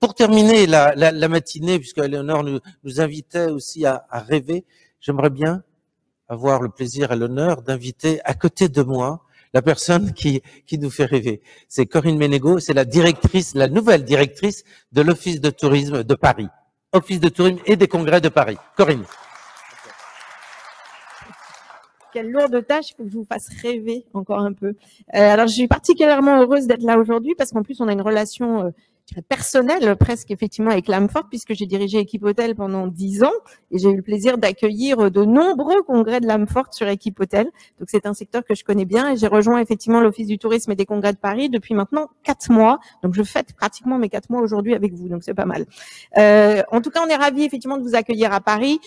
Pour terminer la matinée, puisque Éléonore nous invitait aussi à rêver, j'aimerais bien avoir le plaisir et l'honneur d'inviter à côté de moi la personne qui nous fait rêver. C'est Corinne Ménégo, c'est la nouvelle directrice de l'Office de tourisme de Paris. Office de tourisme et des congrès de Paris. Corinne. Quelle lourde tâche, il faut que je vous fasse rêver encore un peu. Alors, je suis particulièrement heureuse d'être là aujourd'hui parce qu'en plus, on a une relation personnelle presque effectivement avec l'AMFORT puisque j'ai dirigé Équipe Hôtel pendant 10 ans et j'ai eu le plaisir d'accueillir de nombreux congrès de l'AMFORT sur Équipe Hôtel. Donc, c'est un secteur que je connais bien et j'ai rejoint effectivement l'Office du tourisme et des congrès de Paris depuis maintenant 4 mois. Donc, je fête pratiquement mes 4 mois aujourd'hui avec vous, donc c'est pas mal. En tout cas, on est ravis effectivement de vous accueillir à Paris.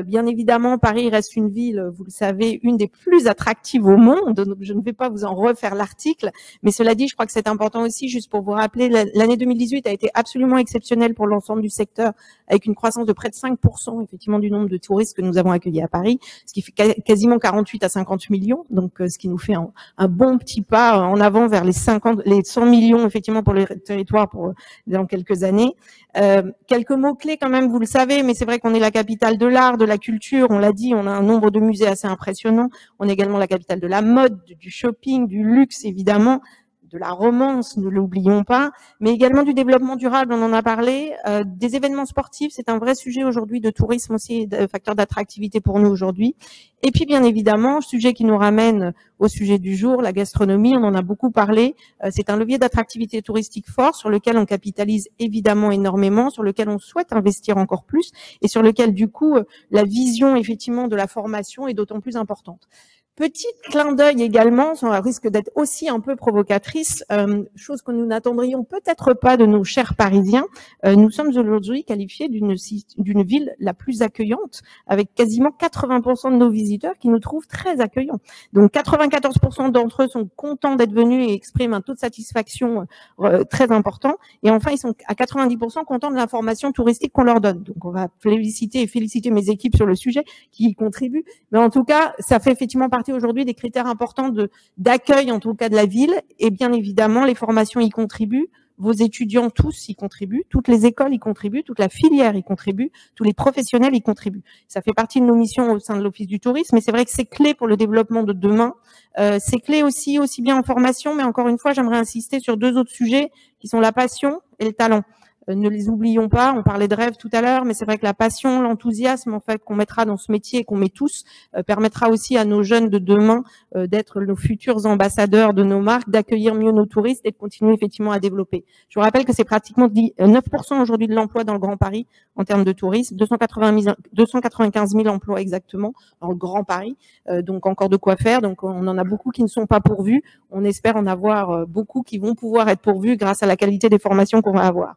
Bien évidemment, Paris reste une ville, vous le savez, une des plus attractives au monde. Donc, je ne vais pas vous en refaire l'article. Mais cela dit, je crois que c'est important aussi, juste pour vous rappeler, l'année 2018 a été absolument exceptionnelle pour l'ensemble du secteur, avec une croissance de près de 5% effectivement du nombre de touristes que nous avons accueillis à Paris, ce qui fait quasiment 48 à 50 millions. Donc, ce qui nous fait un bon petit pas en avant vers les 100 millions effectivement pour le territoire dans quelques années. Quelques mots-clés quand même, vous le savez, mais c'est vrai qu'on est la capitale de l'art, de la culture, on l'a dit, on a un nombre de musées assez impressionnant. On est également la capitale de la mode, du shopping, du luxe évidemment, de la romance, ne l'oublions pas, mais également du développement durable, on en a parlé, des événements sportifs, c'est un vrai sujet aujourd'hui de tourisme aussi, facteur d'attractivité pour nous aujourd'hui. Et puis bien évidemment, sujet qui nous ramène au sujet du jour, la gastronomie, on en a beaucoup parlé, c'est un levier d'attractivité touristique fort sur lequel on capitalise évidemment énormément, sur lequel on souhaite investir encore plus et sur lequel du coup la vision effectivement de la formation est d'autant plus importante. Petit clin d'œil également, ça risque d'être aussi un peu provocatrice, chose que nous n'attendrions peut-être pas de nos chers Parisiens. Nous sommes aujourd'hui qualifiés d'une ville la plus accueillante, avec quasiment 80% de nos visiteurs qui nous trouvent très accueillants. Donc 94% d'entre eux sont contents d'être venus et expriment un taux de satisfaction très important. Et enfin, ils sont à 90% contents de l'information touristique qu'on leur donne. Donc on va féliciter mes équipes sur le sujet qui y contribuent. Mais en tout cas, ça fait effectivement partie aujourd'hui des critères importants d'accueil, en tout cas de la ville. Et bien évidemment, les formations y contribuent. Vos étudiants tous y contribuent, toutes les écoles y contribuent, toute la filière y contribue, tous les professionnels y contribuent. Ça fait partie de nos missions au sein de l'Office du tourisme, mais c'est vrai que c'est clé pour le développement de demain. C'est clé aussi bien en formation, mais encore une fois, j'aimerais insister sur 2 autres sujets qui sont la passion et le talent. Ne les oublions pas, on parlait de rêve tout à l'heure, mais c'est vrai que la passion, l'enthousiasme en fait qu'on mettra dans ce métier et qu'on met tous permettra aussi à nos jeunes de demain d'être nos futurs ambassadeurs de nos marques, d'accueillir mieux nos touristes et de continuer effectivement à développer. Je vous rappelle que c'est pratiquement 9% aujourd'hui de l'emploi dans le Grand Paris en termes de tourisme, 295 000 emplois exactement dans le Grand Paris, donc encore de quoi faire. Donc on en a beaucoup qui ne sont pas pourvus. On espère en avoir beaucoup qui vont pouvoir être pourvus grâce à la qualité des formations qu'on va avoir.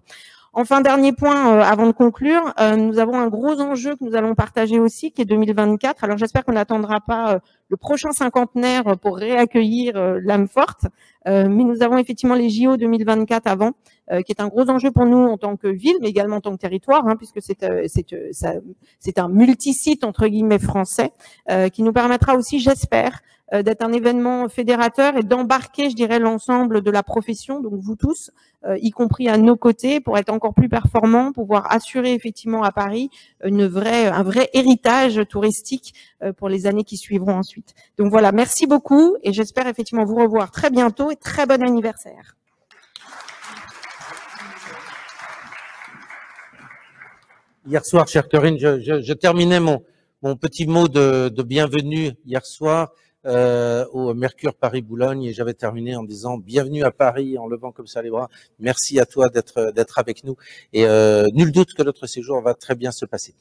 Enfin, dernier point avant de conclure, nous avons un gros enjeu que nous allons partager aussi, qui est 2024. Alors j'espère qu'on n'attendra pas le prochain cinquantenaire pour réaccueillir l'AMFORT, mais nous avons effectivement les JO 2024 avant, qui est un gros enjeu pour nous en tant que ville, mais également en tant que territoire, puisque c'est un multisite entre guillemets français, qui nous permettra aussi, j'espère, d'être un événement fédérateur et d'embarquer, je dirais, l'ensemble de la profession, donc vous tous, y compris à nos côtés, pour être encore plus performants, pouvoir assurer effectivement à Paris un vrai héritage touristique pour les années qui suivront ensuite. Donc voilà, merci beaucoup et j'espère effectivement vous revoir très bientôt et très bon anniversaire. Hier soir, chère Corinne, je terminais mon petit mot de bienvenue hier soir au Mercure Paris-Boulogne et j'avais terminé en disant bienvenue à Paris en levant comme ça les bras. Merci à toi d'être avec nous et nul doute que notre séjour va très bien se passer.